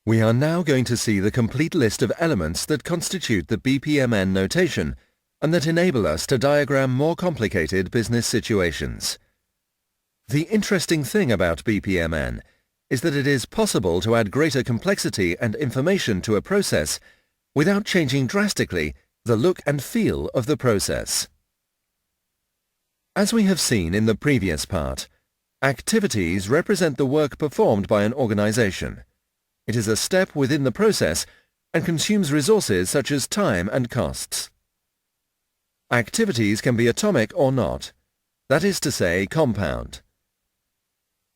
We are now going to see the complete list of elements that constitute the BPMN notation and that enable us to diagram more complicated business situations. The interesting thing about BPMN is that it is possible to add greater complexity and information to a process without changing drastically the look and feel of the process. As we have seen in the previous part, activities represent the work performed by an organization. It is a step within the process and consumes resources such as time and costs. Activities can be atomic or not, that is to say, compound.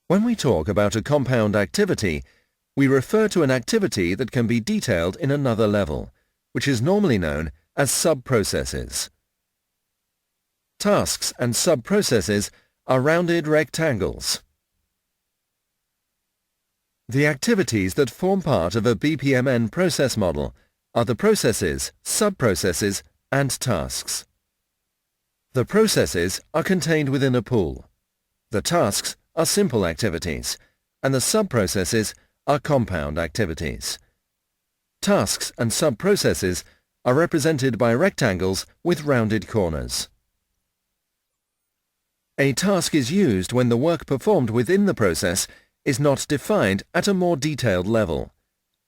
When we talk about a compound activity, we refer to an activity that can be detailed in another level, which is normally known as sub-processes. Tasks and sub-processes are rounded rectangles. The activities that form part of a BPMN process model are the processes, sub-processes, and tasks. The processes are contained within a pool. The tasks are simple activities, and the sub-processes are compound activities. Tasks and sub-processes are represented by rectangles with rounded corners. A task is used when the work performed within the process is not defined at a more detailed level,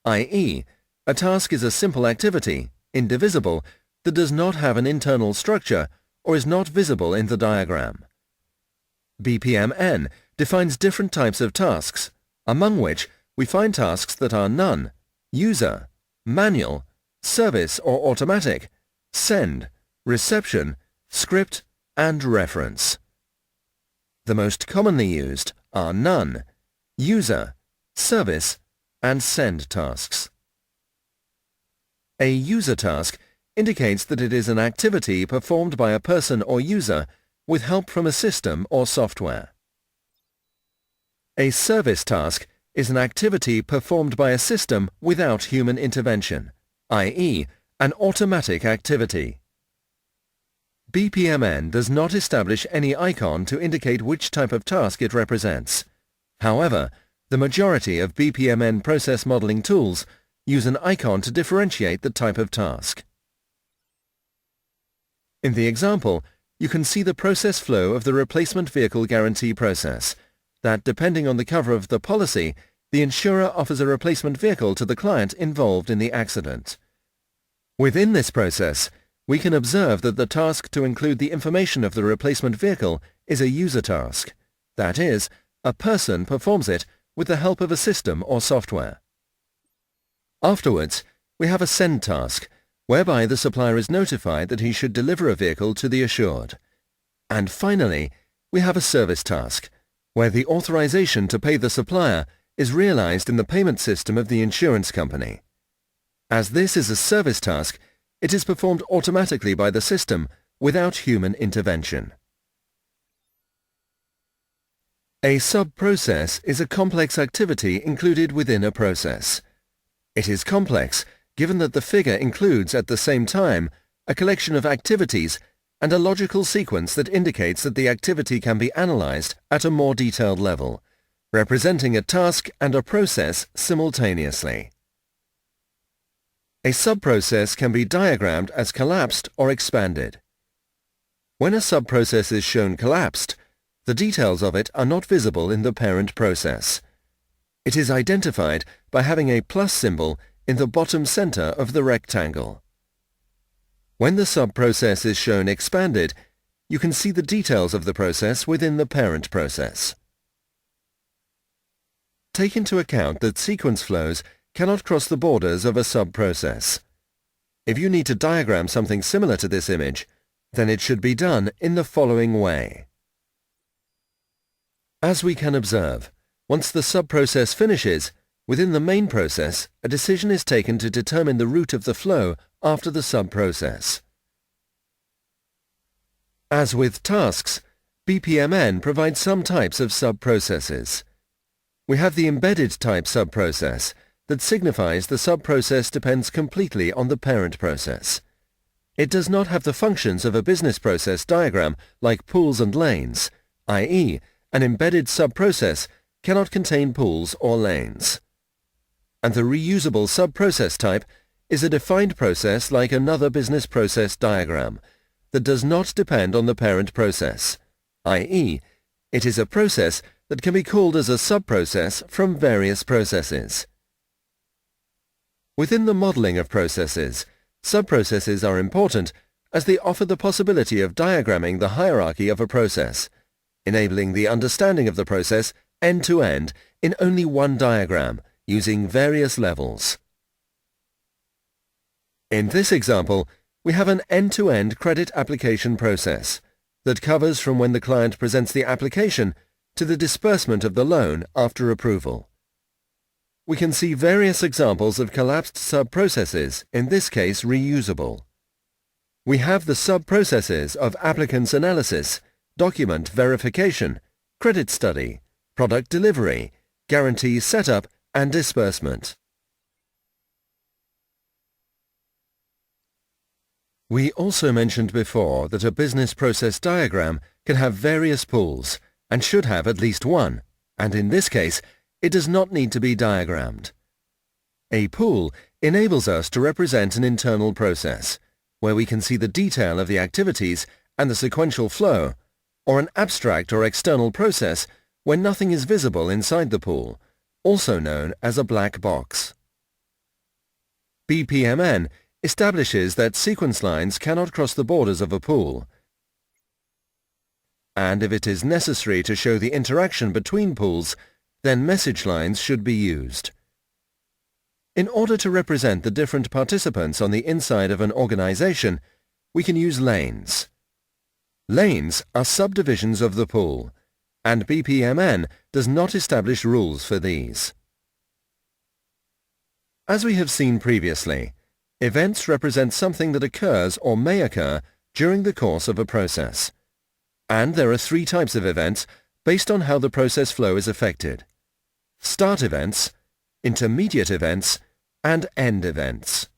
i.e., a task is a simple activity, indivisible, that does not have an internal structure or is not visible in the diagram. BPMN defines different types of tasks, among which we find tasks that are none, user, manual, service or automatic, send, reception, script, and reference. The most commonly used are none, user, service, and send tasks. A user task indicates that it is an activity performed by a person or user with help from a system or software. A service task is an activity performed by a system without human intervention, i.e., an automatic activity. BPMN does not establish any icon to indicate which type of task it represents. However, the majority of BPMN process modeling tools use an icon to differentiate the type of task. In the example, you can see the process flow of the replacement vehicle guarantee process, that depending on the cover of the policy, the insurer offers a replacement vehicle to the client involved in the accident. Within this process, we can observe that the task to include the information of the replacement vehicle is a user task. That is, a person performs it with the help of a system or software. Afterwards, we have a send task, whereby the supplier is notified that he should deliver a vehicle to the assured. And finally, we have a service task, where the authorization to pay the supplier is realized in the payment system of the insurance company. As this is a service task, it is performed automatically by the system without human intervention. A sub-process is a complex activity included within a process. It is complex given that the figure includes at the same time a collection of activities and a logical sequence that indicates that the activity can be analyzed at a more detailed level, representing a task and a process simultaneously. A sub-process can be diagrammed as collapsed or expanded. When a sub-process is shown collapsed, the details of it are not visible in the parent process. It is identified by having a plus symbol in the bottom center of the rectangle. When the sub-process is shown expanded, you can see the details of the process within the parent process. Take into account that sequence flows cannot cross the borders of a sub-process. If you need to diagram something similar to this image, then it should be done in the following way. As we can observe, once the sub-process finishes, within the main process, a decision is taken to determine the route of the flow after the sub-process. As with tasks, BPMN provides some types of sub-processes. We have the embedded type sub-process that signifies the sub-process depends completely on the parent process. It does not have the functions of a business process diagram like pools and lanes, i.e., an embedded sub-process cannot contain pools or lanes. and the reusable sub-process type is a defined process like another business process diagram that does not depend on the parent process, i.e., it is a process that can be called as a sub-process from various processes. Within the modeling of processes, sub-processes are important as they offer the possibility of diagramming the hierarchy of a process, enabling the understanding of the process end-to-end in only one diagram using various levels. In this example, we have an end-to-end credit application process that covers from when the client presents the application to the disbursement of the loan after approval. We can see various examples of collapsed sub-processes, in this case reusable. We have the sub-processes of applicant's analysis, document verification, credit study, product delivery, guarantee setup, and disbursement. We also mentioned before that a business process diagram can have various pools and should have at least one, and in this case, it does not need to be diagrammed. A pool enables us to represent an internal process, where we can see the detail of the activities and the sequential flow, or an abstract or external process where nothing is visible inside the pool, also known as a black box. BPMN establishes that sequence lines cannot cross the borders of a pool, and if it is necessary to show the interaction between pools, then message lines should be used. In order to represent the different participants on the inside of an organization, we can use lanes. Lanes are subdivisions of the pool, and BPMN does not establish rules for these. As we have seen previously, events represent something that occurs or may occur during the course of a process. And there are three types of events based on how the process flow is affected: start events, intermediate events, and end events.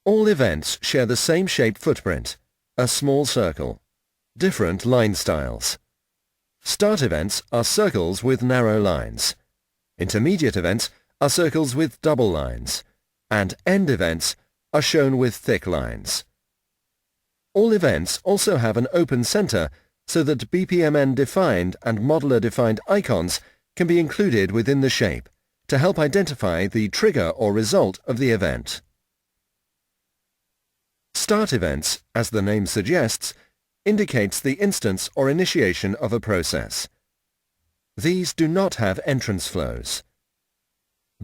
All events share the same shaped footprint, a small circle, different line styles. Start events are circles with narrow lines. Intermediate events are circles with double lines, and end events are shown with thick lines. All events also have an open center so that BPMN-defined and modeler-defined icons can be included within the shape to help identify the trigger or result of the event. Start events, as the name suggests, indicates the instance or initiation of a process. These do not have entrance flows.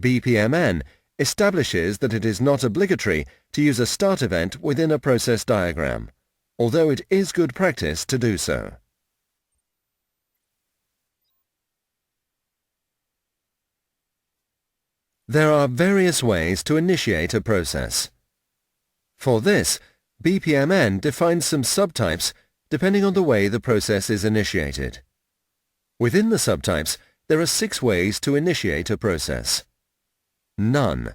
BPMN establishes that it is not obligatory to use a start event within a process diagram, although it is good practice to do so. There are various ways to initiate a process. For this, BPMN defines some subtypes depending on the way the process is initiated. Within the subtypes, there are 6 ways to initiate a process: none,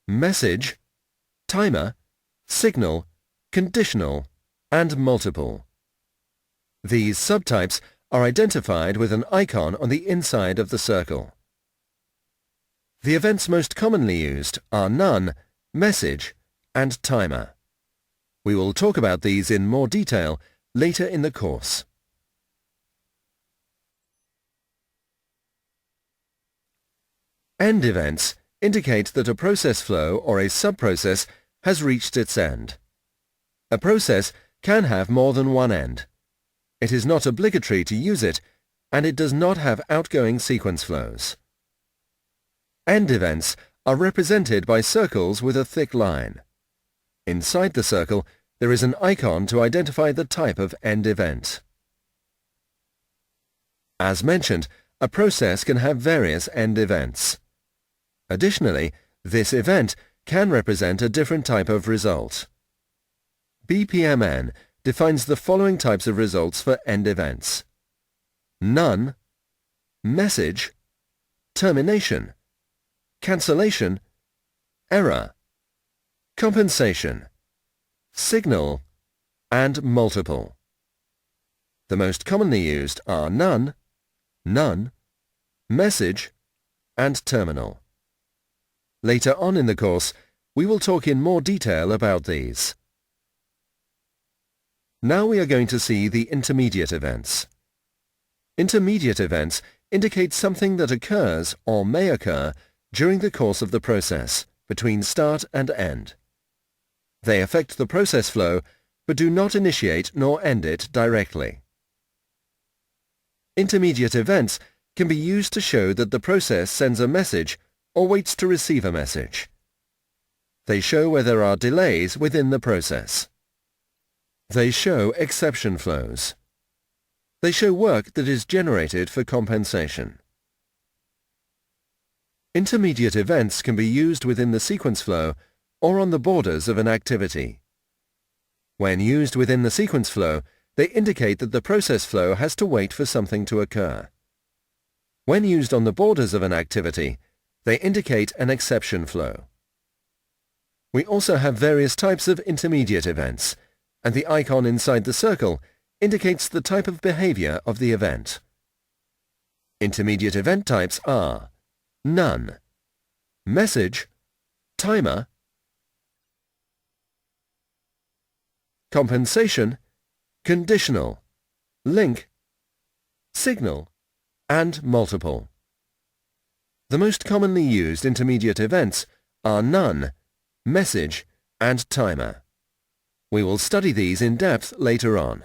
message, timer, signal, conditional, and multiple. These subtypes are identified with an icon on the inside of the circle. The events most commonly used are none, message, and timer. We will talk about these in more detail later in the course. End events indicate that a process flow or a subprocess has reached its end. A process can have more than one end. It is not obligatory to use it, and it does not have outgoing sequence flows. End events are represented by circles with a thick line. Inside the circle, there is an icon to identify the type of end event. As mentioned, a process can have various end events. Additionally, this event can represent a different type of result. BPMN defines the following types of results for end events: none, message, termination, cancellation, error, compensation, signal, and multiple. The most commonly used are none, message, and terminal. Later on in the course, we will talk in more detail about these. Now we are going to see the intermediate events. Intermediate events indicate something that occurs or may occur during the course of the process, between start and end. They affect the process flow, but do not initiate nor end it directly. Intermediate events can be used to show that the process sends a message or waits to receive a message. They show where there are delays within the process. They show exception flows. They show work that is generated for compensation. Intermediate events can be used within the sequence flow or on the borders of an activity. When used within the sequence flow, they indicate that the process flow has to wait for something to occur. When used on the borders of an activity, they indicate an exception flow. We also have various types of intermediate events, and the icon inside the circle indicates the type of behavior of the event. Intermediate event types are none, message, timer, compensation, conditional, link, signal, and multiple. The most commonly used intermediate events are none, message, and timer. We will study these in depth later on.